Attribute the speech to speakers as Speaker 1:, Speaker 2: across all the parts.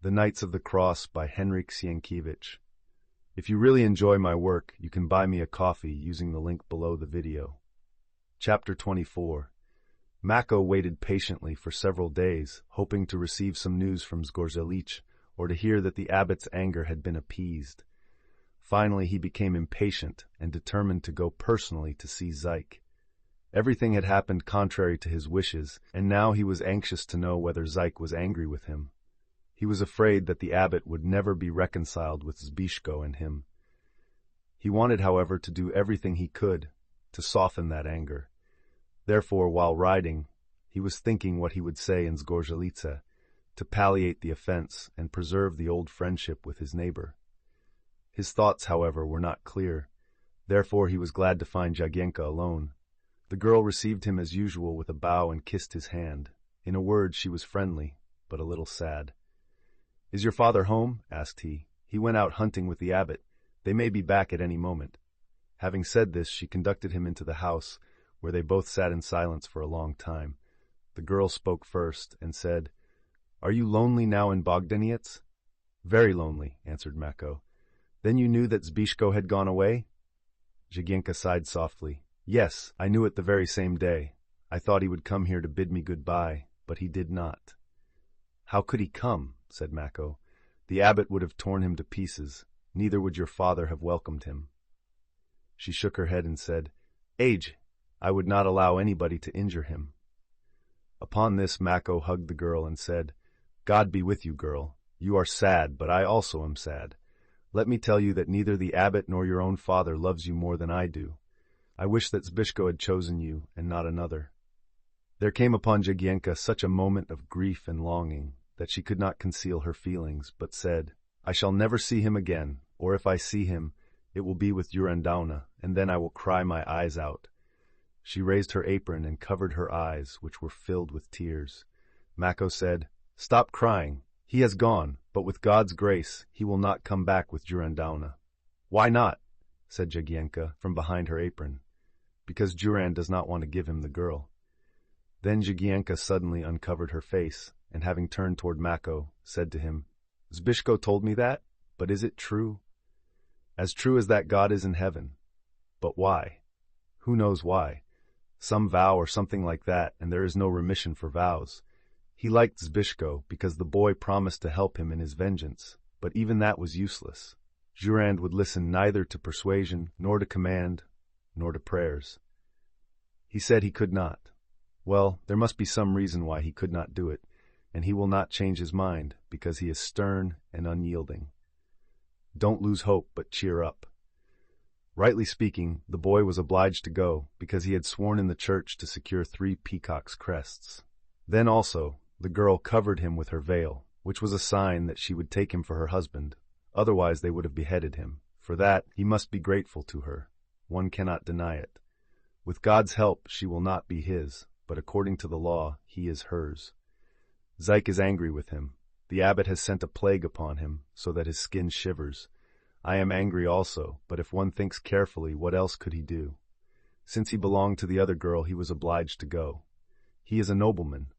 Speaker 1: The Knights of the Cross by Henryk Sienkiewicz. If you really enjoy my work, you can buy me a coffee using the link below the video. Chapter 24. Mako waited patiently for several days, hoping to receive some news from Zgorzelicz, or to hear that the abbot's anger had been appeased. Finally, he became impatient and determined to go personally to see Zyk. Everything had happened contrary to his wishes, and now he was anxious to know whether Zyk was angry with him. He was afraid that the abbot would never be reconciled with Zbyszko and him. He wanted, however, to do everything he could to soften that anger. Therefore, while riding, he was thinking what he would say in Zgorzelicz to palliate the offense and preserve the old friendship with his neighbor. His thoughts, however, were not clear. Therefore, he was glad to find Jagiełło alone. The girl received him as usual with a bow and kissed his hand. In a word, she was friendly, but a little sad. "Is your father home?" asked he. "He went out hunting with the abbot. They may be back at any moment." Having said this, she conducted him into the house, where they both sat in silence for a long time. The girl spoke first and said, "Are you lonely now in Bogdaniec?" "Very lonely," answered Mako. "Then you knew that Zbyszko had gone away?" Jagiełło sighed softly. "Yes, I knew it the very same day. I thought he would come here to bid me goodbye, but he did not." "How could he come?" said Mako. "The abbot would have torn him to pieces. Neither would your father have welcomed him." She shook her head and said, "Age, I would not allow anybody to injure him." Upon this, Mako hugged the girl and said, "God be with you, girl. You are sad, but I also am sad. Let me tell you that neither the abbot nor your own father loves you more than I do. I wish that Zbyszko had chosen you and not another." There came upon Jagiełło such a moment of grief and longing that she could not conceal her feelings, but said, "I shall never see him again, or if I see him, it will be with Jurandowna, and then I will cry my eyes out." She raised her apron and covered her eyes, which were filled with tears. Mako said, "Stop crying. He has gone, but with God's grace, he will not come back with Jurandowna." "Why not?" said Jagiełło from behind her apron. "Because Jurand does not want to give him the girl." Then Jagiełło suddenly uncovered her face, and having turned toward Mako, said to him, "Zbyszko told me that, but is it true?" "As true as that God is in heaven." "But why?" "Who knows why? Some vow or something like that, and there is no remission for vows. He liked Zbyszko because the boy promised to help him in his vengeance, but even that was useless. Jurand would listen neither to persuasion, nor to command, nor to prayers. He said he could not. Well, there must be some reason why he could not do it, and he will not change his mind, because he is stern and unyielding. Don't lose hope, but cheer up." Rightly speaking, the boy was obliged to go, because he had sworn in the church to secure 3 peacocks' crests. Then also, the girl covered him with her veil, which was a sign that she would take him for her husband. Otherwise they would have beheaded him. For that, he must be grateful to her. One cannot deny it. With God's help, she will not be his, but according to the law, he is hers. Zyk is angry with him. The abbot has sent a plague upon him, so that his skin shivers. I am angry also, but if one thinks carefully, what else could he do? Since he belonged to the other girl, he was obliged to go. He is a nobleman.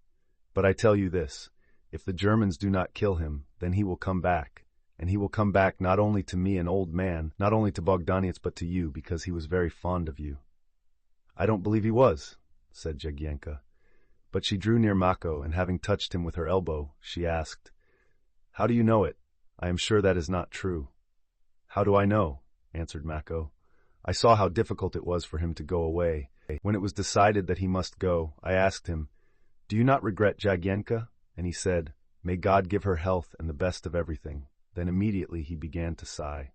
Speaker 1: But I tell you this, if the Germans do not kill him, then he will come back. And he will come back not only to me, an old man, not only to Bogdaniec, but to you, because he was very fond of you." "I don't believe he was," said Jagiełło. But she drew near Mako, and having touched him with her elbow, she asked, "How do you know it? I am sure that is not true." "How do I know?" answered Mako. "I saw how difficult it was for him to go away. When it was decided that he must go, I asked him, 'Do you not regret Jagiełło?' And he said, 'May God give her health and the best of everything.' Then immediately he began to sigh."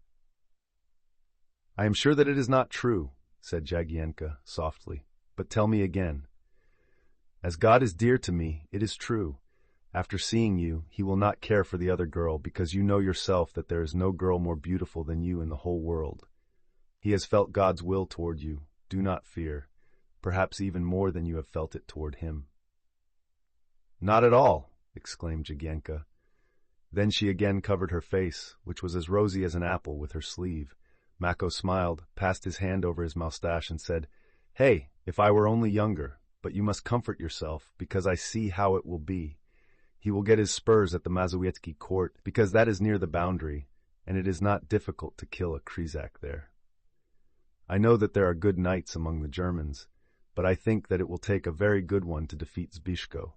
Speaker 1: "I am sure that it is not true," said Jagiełło softly. "But tell me again." "As God is dear to me, it is true. After seeing you, he will not care for the other girl, because you know yourself that there is no girl more beautiful than you in the whole world. He has felt God's will toward you. Do not fear. Perhaps even more than you have felt it toward him." "Not at all," exclaimed Jagiełło. Then she again covered her face, which was as rosy as an apple, with her sleeve. Mako smiled, passed his hand over his moustache, and said, "Hey, if I were only younger, but you must comfort yourself, because I see how it will be. He will get his spurs at the Mazowiecki court, because that is near the boundary, and it is not difficult to kill a Krzyżak there. I know that there are good knights among the Germans, but I think that it will take a very good one to defeat Zbyszko.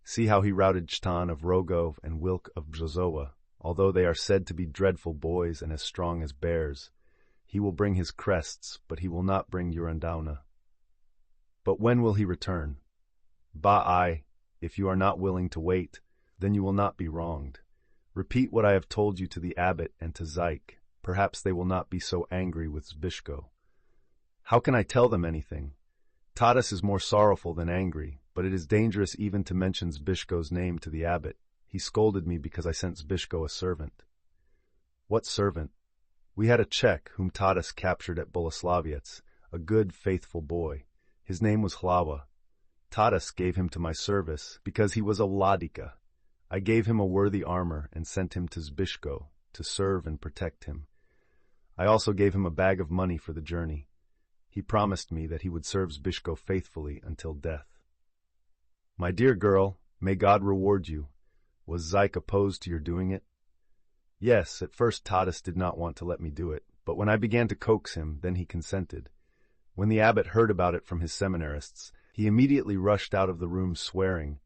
Speaker 1: See how he routed Chtan of Rogów and Wilk of Brzozowa. Although they are said to be dreadful boys and as strong as bears, he will bring his crests, but he will not bring Urandowna. But when will he return? If you are not willing to wait, then you will not be wronged. Repeat what I have told you to the abbot and to Zyk. Perhaps they will not be so angry with Zbyszko. How can I tell them anything? Tadas is more sorrowful than angry, but it is dangerous even to mention Zbyszko's name to the abbot. He scolded me because I sent Zbyszko a servant. What servant? We had a Czech whom Tadas captured at Boleslawiec, a good, faithful boy. His name was Hlawa. Tadas gave him to my service because he was a Wladyka. I gave him a worthy armor and sent him to Zbyszko to serve and protect him. I also gave him a bag of money for the journey. He promised me that he would serve Zbyszko faithfully until death. My dear girl, may God reward you. Was Zyk opposed to your doing it? Yes, at first Tadas did not want to let me do it, but when I began to coax him, then he consented. When the abbot heard about it from his seminarists, he immediately rushed out of the room swearing.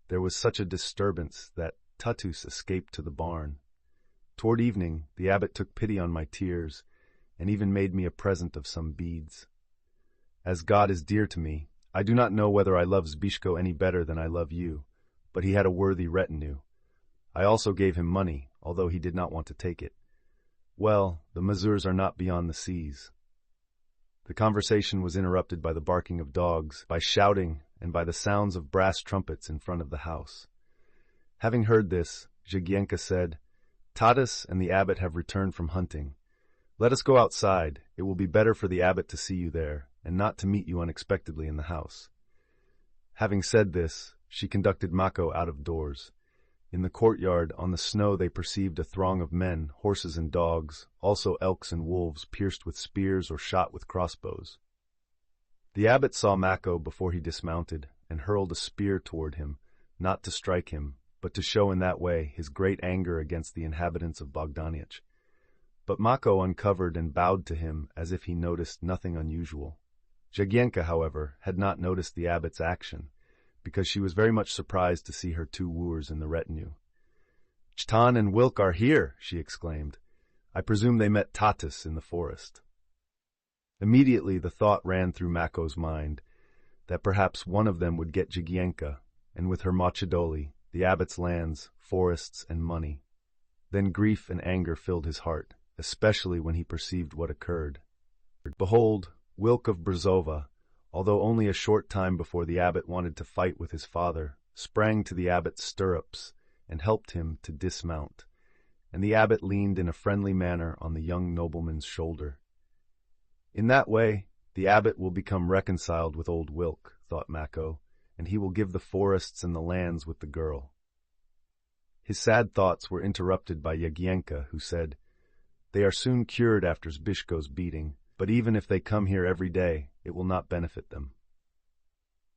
Speaker 1: There was such a disturbance that Tatus escaped to the barn. Toward evening, the abbot took pity on my tears and even made me a present of some beads. As God is dear to me, I do not know whether I love Zbyszko any better than I love you, but he had a worthy retinue. I also gave him money, although he did not want to take it. Well, the Mazurs are not beyond the seas. The conversation was interrupted by the barking of dogs, by shouting, and by the sounds of brass trumpets in front of the house. Having heard this, Jagiełło said, Tadas and the abbot have returned from hunting. Let us go outside. It will be better for the abbot to see you there, and not to meet you unexpectedly in the house. Having said this, she conducted Mako out of doors. In the courtyard, on the snow, they perceived a throng of men, horses and dogs, also elks and wolves pierced with spears or shot with crossbows. The abbot saw Mako before he dismounted, and hurled a spear toward him, not to strike him, but to show in that way his great anger against the inhabitants of Bogdaniec. But Mako uncovered and bowed to him as if he noticed nothing unusual. Jagiełło, however, had not noticed the abbot's action, because she was very much surprised to see her two wooers in the retinue. Chtan and Wilk are here, she exclaimed. I presume they met Tatus in the forest. Immediately the thought ran through Mako's mind that perhaps one of them would get Jagiełło, and with her Machidoli, the abbot's lands, forests, and money. Then grief and anger filled his heart, especially when he perceived what occurred. Behold, Wilk of Brzozowa, although only a short time before the abbot wanted to fight with his father, sprang to the abbot's stirrups and helped him to dismount, and the abbot leaned in a friendly manner on the young nobleman's shoulder. In that way, the abbot will become reconciled with old Wilk, thought Mako, and he will give the forests and the lands with the girl. His sad thoughts were interrupted by Jagiełło, who said, They are soon cured after Zbyszko's beating, but even if they come here every day, it will not benefit them.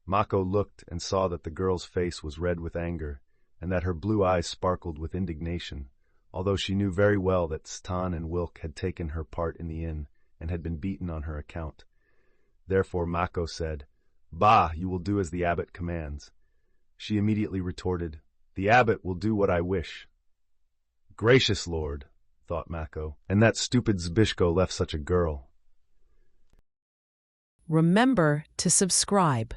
Speaker 1: Mako looked and saw that the girl's face was red with anger, and that her blue eyes sparkled with indignation, although she knew very well that Stan and Wilk had taken her part in the inn and had been beaten on her account. Therefore Mako said, Bah, you will do as the abbot commands. She immediately retorted, The abbot will do what I wish. Gracious Lord, thought Mako, and that stupid Zbyszko left such a girl.
Speaker 2: Remember to subscribe.